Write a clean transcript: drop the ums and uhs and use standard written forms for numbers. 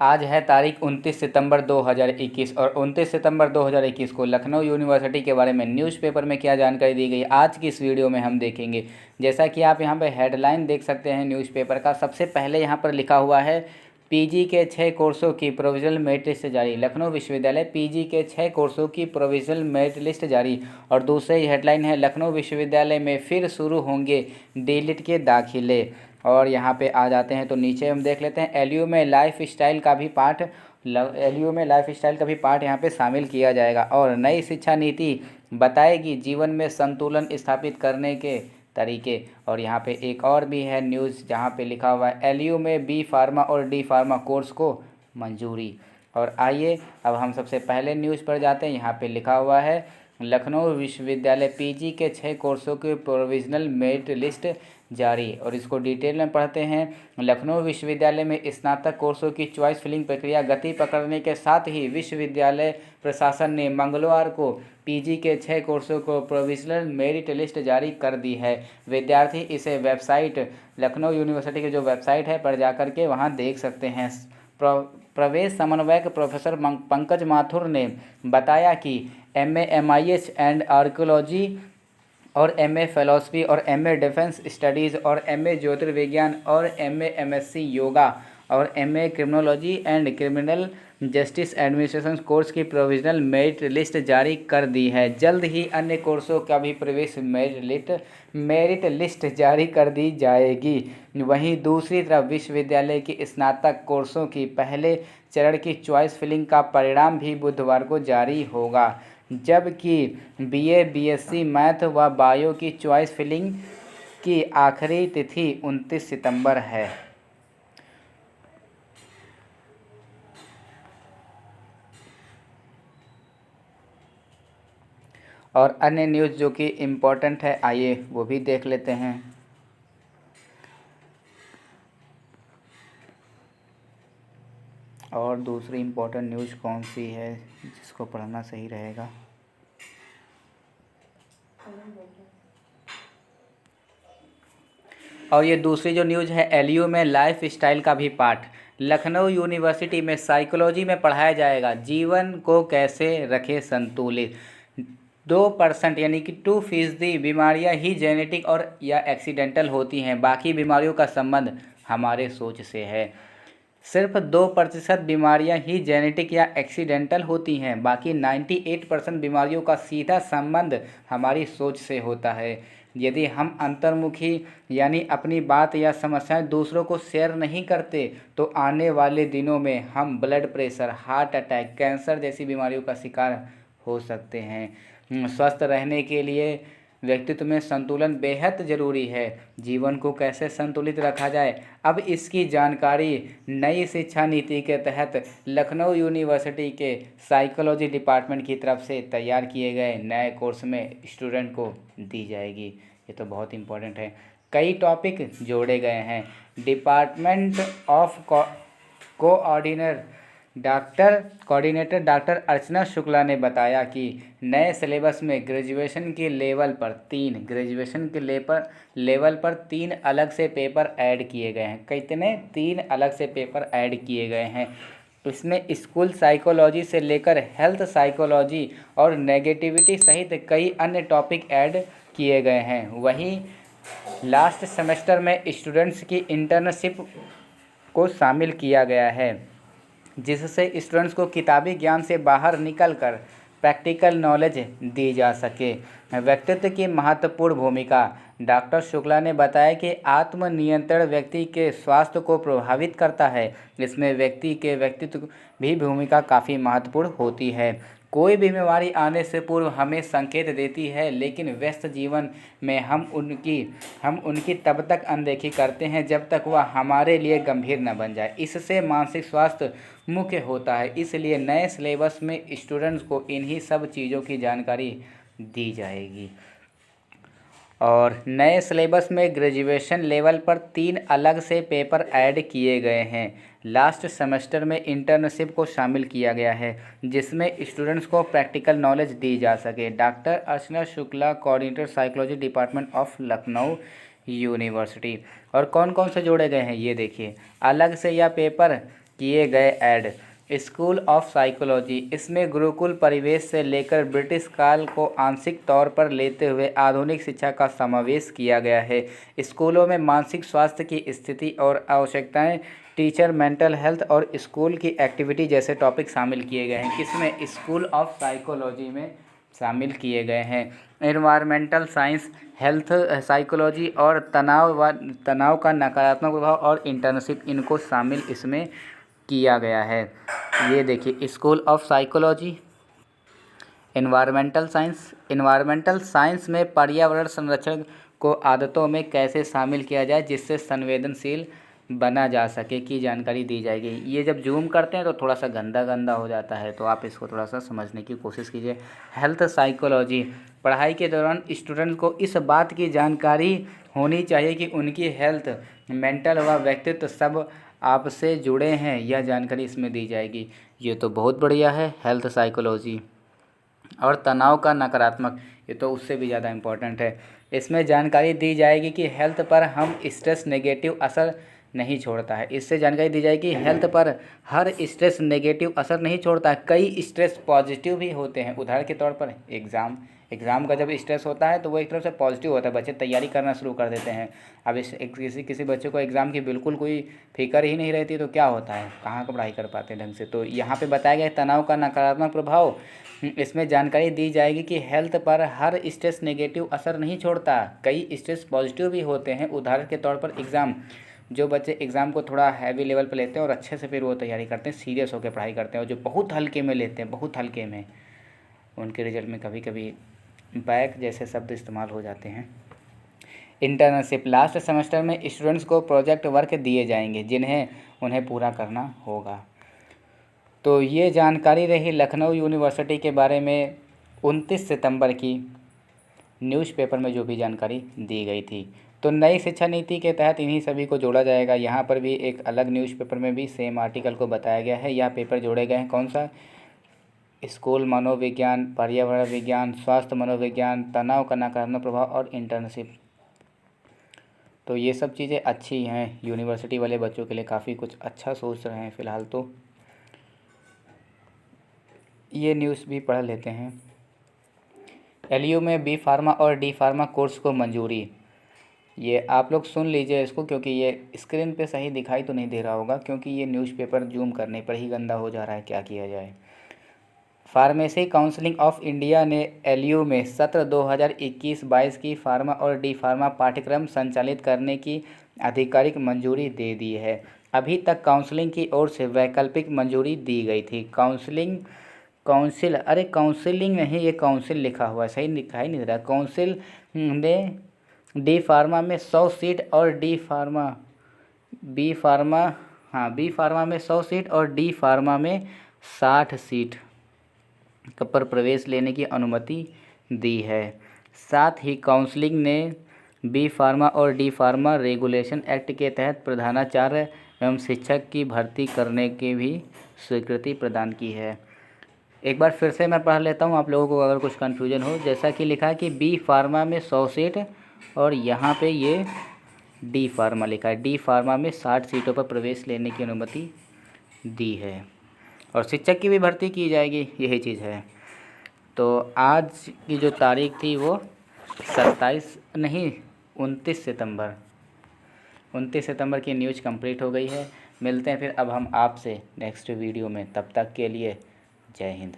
आज है तारीख 29 सितंबर 2021 और 29 सितंबर 2021 को लखनऊ यूनिवर्सिटी के बारे में न्यूज़पेपर में क्या जानकारी दी गई आज की इस वीडियो में हम देखेंगे। जैसा कि आप यहां पर हेडलाइन देख सकते हैं न्यूज़पेपर का। सबसे पहले यहां पर लिखा हुआ है पीजी के 6 कोर्सों की प्रोविजनल मेरिट लिस्ट जारी। लखनऊ विश्वविद्यालय पीजी के 6 कोर्सों की प्रोविजनल मेरिट लिस्ट जारी। और दूसरी हेडलाइन है लखनऊ विश्वविद्यालय में फिर शुरू होंगे डीलिट के दाखिले। और यहाँ पे आ जाते हैं तो नीचे हम देख लेते हैं एलयू में लाइफ स्टाइल का भी पाठ यहाँ पे शामिल किया जाएगा। और नई शिक्षा नीति बताएगी जीवन में संतुलन स्थापित करने के तरीके। और यहाँ पे एक और भी है न्यूज़ जहाँ पे लिखा हुआ है एलयू में बी फार्मा और डी फार्मा कोर्स को मंजूरी। और आइए अब हम सबसे पहले न्यूज़ पर जाते हैं। यहाँ पे लिखा हुआ है लखनऊ विश्वविद्यालय पीजी के 6 कोर्सों की प्रोविजनल मेरिट लिस्ट जारी। और इसको डिटेल में पढ़ते हैं। लखनऊ विश्वविद्यालय में स्नातक कोर्सों की चॉइस फिलिंग प्रक्रिया गति पकड़ने के साथ ही विश्वविद्यालय प्रशासन ने मंगलवार को पीजी के 6 कोर्सों को प्रोविजनल मेरिट लिस्ट जारी कर दी है। विद्यार्थी इसे वेबसाइट लखनऊ यूनिवर्सिटी की जो वेबसाइट है पर जाकर के वहाँ देख सकते हैं। प्रवेश समन्वयक प्रोफेसर पंकज माथुर ने बताया कि एमए एमआईएच एंड आर्कियोलॉजी और एमए फिलॉसफी और एमए डिफेंस स्टडीज़ और एमए ज्योतिर्विज्ञान और एमए एमएससी योगा और MA criminology and criminal justice administration course की प्रोविजनल मेरिट लिस्ट जारी कर दी है। जल्द ही अन्य कोर्सों का भी प्रवेश मेरिट लिस्ट जारी कर दी जाएगी। वहीं दूसरी तरफ विश्वविद्यालय की स्नातक कोर्सों की पहले चरण की चॉइस फिलिंग का परिणाम भी बुधवार को जारी होगा, जबकि बीए बीएससी मैथ व बायो की चॉइस फिलिंग की आखिरी तिथि 29 सितंबर है। और अन्य न्यूज़ जो कि इम्पोर्टेंट है आइए वो भी देख लेते हैं। और दूसरी इम्पोर्टेंट न्यूज़ कौन सी है जिसको पढ़ना सही रहेगा। और ये दूसरी जो न्यूज़ है एलयू में लाइफ स्टाइल का भी पाठ। लखनऊ यूनिवर्सिटी में साइकोलॉजी में पढ़ाया जाएगा जीवन को कैसे रखें संतुलित। 2% यानी कि 2% बीमारियां ही जेनेटिक और या एक्सीडेंटल होती हैं। बाकी बीमारियों का संबंध हमारे सोच से है। सिर्फ 2% बीमारियां ही जेनेटिक या एक्सीडेंटल होती हैं। बाकी 98% बीमारियों का सीधा संबंध हमारी सोच से होता है। यदि हम अंतर्मुखी यानी अपनी बात या समस्याएं दूसरों को शेयर नहीं करते तो आने वाले दिनों में हम blood pressure, heart attack, cancer जैसी बीमारियों का शिकार हो सकते हैं। स्वस्थ रहने के लिए व्यक्तित्व में संतुलन बेहद ज़रूरी है। जीवन को कैसे संतुलित रखा जाए, अब इसकी जानकारी नई शिक्षा नीति के तहत लखनऊ यूनिवर्सिटी के साइकोलॉजी डिपार्टमेंट की तरफ से तैयार किए गए नए कोर्स में स्टूडेंट को दी जाएगी। ये तो बहुत इम्पोर्टेंट है। कई टॉपिक जोड़े गए हैं। डिपार्टमेंट ऑफ कोऑर्डिनेटर डॉक्टर अर्चना शुक्ला ने बताया कि नए सिलेबस में ग्रेजुएशन के लेवल पर 3 अलग से पेपर ऐड किए गए हैं। कितने? 3 अलग से पेपर ऐड किए गए हैं। इसमें स्कूल साइकोलॉजी से लेकर हेल्थ साइकोलॉजी और नेगेटिविटी सहित कई अन्य टॉपिक ऐड किए गए हैं। वहीं लास्ट सेमेस्टर में स्टूडेंट्स की इंटर्नशिप को शामिल किया गया है, जिससे स्टूडेंट्स को किताबी ज्ञान से बाहर निकलकर प्रैक्टिकल नॉलेज दी जा सके। व्यक्तित्व की महत्वपूर्ण भूमिका। डॉक्टर शुक्ला ने बताया कि आत्मनियंत्रण व्यक्ति के स्वास्थ्य को प्रभावित करता है। इसमें व्यक्ति के व्यक्तित्व भी भूमिका काफ़ी महत्वपूर्ण होती है। कोई भी बीमारी आने से पूर्व हमें संकेत देती है, लेकिन व्यस्त जीवन में हम उनकी तब तक अनदेखी करते हैं जब तक वह हमारे लिए गंभीर न बन जाए। इससे मानसिक स्वास्थ्य मुख्य होता है। इसलिए नए सिलेबस में स्टूडेंट्स को इन्हीं सब चीज़ों की जानकारी दी जाएगी। और नए सिलेबस में ग्रेजुएशन लेवल पर 3 अलग से पेपर ऐड किए गए हैं। लास्ट सेमेस्टर में इंटर्नशिप को शामिल किया गया है, जिसमें स्टूडेंट्स को प्रैक्टिकल नॉलेज दी जा सके। Doctor Archana Shukla, coordinator psychology department of Lucknow university. और कौन कौन से जोड़े गए हैं ये देखिए। अलग से यह पेपर किए गए ऐड। स्कूल ऑफ साइकोलॉजी, इसमें गुरुकुल परिवेश से लेकर ब्रिटिश काल को आंशिक तौर पर लेते हुए आधुनिक शिक्षा का समावेश किया गया है। स्कूलों में मानसिक स्वास्थ्य की स्थिति और आवश्यकताएं, टीचर, मेंटल हेल्थ और स्कूल की एक्टिविटी जैसे टॉपिक शामिल किए गए हैं। किसमें? स्कूल ऑफ साइकोलॉजी में शामिल किए गए हैं। एनवायरमेंटल साइंस, हेल्थ साइकोलॉजी और तनाव का नकारात्मक प्रभाव और इंटर्नशिप, इनको शामिल इसमें किया गया है। ये देखिए, school of psychology. Environmental science में पर्यावरण संरक्षण को आदतों में कैसे शामिल किया जाए जिससे संवेदनशील बना जा सके की जानकारी दी जाएगी। ये जब जूम करते हैं तो थोड़ा सा गंदा हो जाता है, तो आप इसको थोड़ा सा समझने की कोशिश कीजिए। हेल्थ साइकोलॉजी, पढ़ाई के दौरान स्टूडेंट को इस बात की जानकारी होनी चाहिए कि उनकी हेल्थ, मेंटल व व्यक्तित्व सब आपसे जुड़े हैं, यह जानकारी इसमें दी जाएगी। ये तो बहुत बढ़िया है, हेल्थ साइकोलॉजी। और तनाव का नकारात्मक, ये तो उससे भी ज़्यादा इम्पोर्टेंट है। इसमें जानकारी दी जाएगी कि हेल्थ पर हम स्ट्रेस नेगेटिव असर नहीं छोड़ता है। इससे जानकारी दी जाएगी हेल्थ पर हर स्ट्रेस नेगेटिव असर नहीं छोड़ता है, कई स्ट्रेस पॉजिटिव भी होते हैं। उदाहरण के तौर पर एग्ज़ाम का जब स्ट्रेस होता है तो वो एक तरफ से पॉजिटिव होता है, बच्चे तैयारी करना शुरू कर देते हैं। अब किसी बच्चे को एग्ज़ाम की बिल्कुल कोई फिक्र ही नहीं रहती तो क्या होता है, कहाँ का पढ़ाई कर पाते हैं ढंग से। तो यहाँ पे बताया गया तनाव का नकारात्मक प्रभाव, इसमें जानकारी दी जाएगी कि हेल्थ पर हर स्ट्रेस नेगेटिव असर नहीं छोड़ता, कई स्ट्रेस पॉजिटिव भी होते हैं। उदाहरण के तौर पर जो बच्चे एग्ज़ाम को थोड़ा हैवी लेवल पर लेते हैं और अच्छे से फिर वो तैयारी करते हैं, सीरियस होकर पढ़ाई करते हैं, और जो बहुत हल्के में लेते हैं, बहुत हल्के में, उनके रिजल्ट में कभी कभी बैक जैसे शब्द इस्तेमाल हो जाते हैं। इंटर्नशिप, लास्ट सेमेस्टर में स्टूडेंट्स को प्रोजेक्ट वर्क दिए जाएंगे जिन्हें उन्हें पूरा करना होगा। तो ये जानकारी रही लखनऊ यूनिवर्सिटी के बारे में 29 सितंबर की न्यूज़पेपर में जो भी जानकारी दी गई थी। तो नई शिक्षा नीति के तहत इन्हीं सभी को जोड़ा जाएगा। यहाँ पर भी एक अलग न्यूज़पेपर में भी सेम आर्टिकल को बताया गया है। यह पेपर जोड़े गए हैं, कौन सा? स्कूल मनोविज्ञान, पर्यावरण विज्ञान, स्वास्थ्य मनोविज्ञान, तनाव का नकारात्मक प्रभाव और इंटर्नशिप। तो ये सब चीज़ें अच्छी हैं, यूनिवर्सिटी वाले बच्चों के लिए काफ़ी कुछ अच्छा सोच रहे हैं फ़िलहाल। तो ये न्यूज़ भी पढ़ लेते हैं। LU में B फार्मा और D फार्मा कोर्स को मंजूरी। ये आप लोग सुन लीजिए इसको, क्योंकि ये स्क्रीन पे सही दिखाई तो नहीं दे रहा होगा, क्योंकि ये न्यूज़पेपर जूम करने पर ही गंदा हो जा रहा है, क्या किया जाए। फार्मेसी काउंसिलिंग ऑफ इंडिया ने LU में सत्र 2021-22 की फार्मा और D फार्मा पाठ्यक्रम संचालित करने की आधिकारिक मंजूरी दे दी है। अभी तक काउंसिलिंग की ओर से वैकल्पिक मंजूरी दी गई थी। काउंसिलिंग नहीं, ये काउंसिल लिखा हुआ है, सही दिखाई नहीं दे रहा। काउंसिल ने D फार्मा में 100 सीट और B फार्मा में 100 सीट और D फार्मा में 60 सीट पर प्रवेश लेने की अनुमति दी है। साथ ही काउंसिलिंग ने B फार्मा और D फार्मा रेगुलेशन एक्ट के तहत प्रधानाचार्य एवं शिक्षक की भर्ती करने की भी स्वीकृति प्रदान की है। एक बार फिर से मैं पढ़ लेता हूँ, आप लोगों को अगर कुछ कन्फ्यूजन हो। जैसा कि लिखा है कि B फार्मा में 100 सीट और यहाँ पे ये D फार्मा लिखा है, D फार्मा में 60 सीटों पर प्रवेश लेने की अनुमति दी है और शिक्षक की भी भर्ती की जाएगी, यही चीज़ है। तो आज की जो तारीख थी वो 29 सितंबर की न्यूज़ कंप्लीट हो गई है। मिलते हैं फिर अब हम आपसे नेक्स्ट वीडियो में, तब तक के लिए जय हिंद।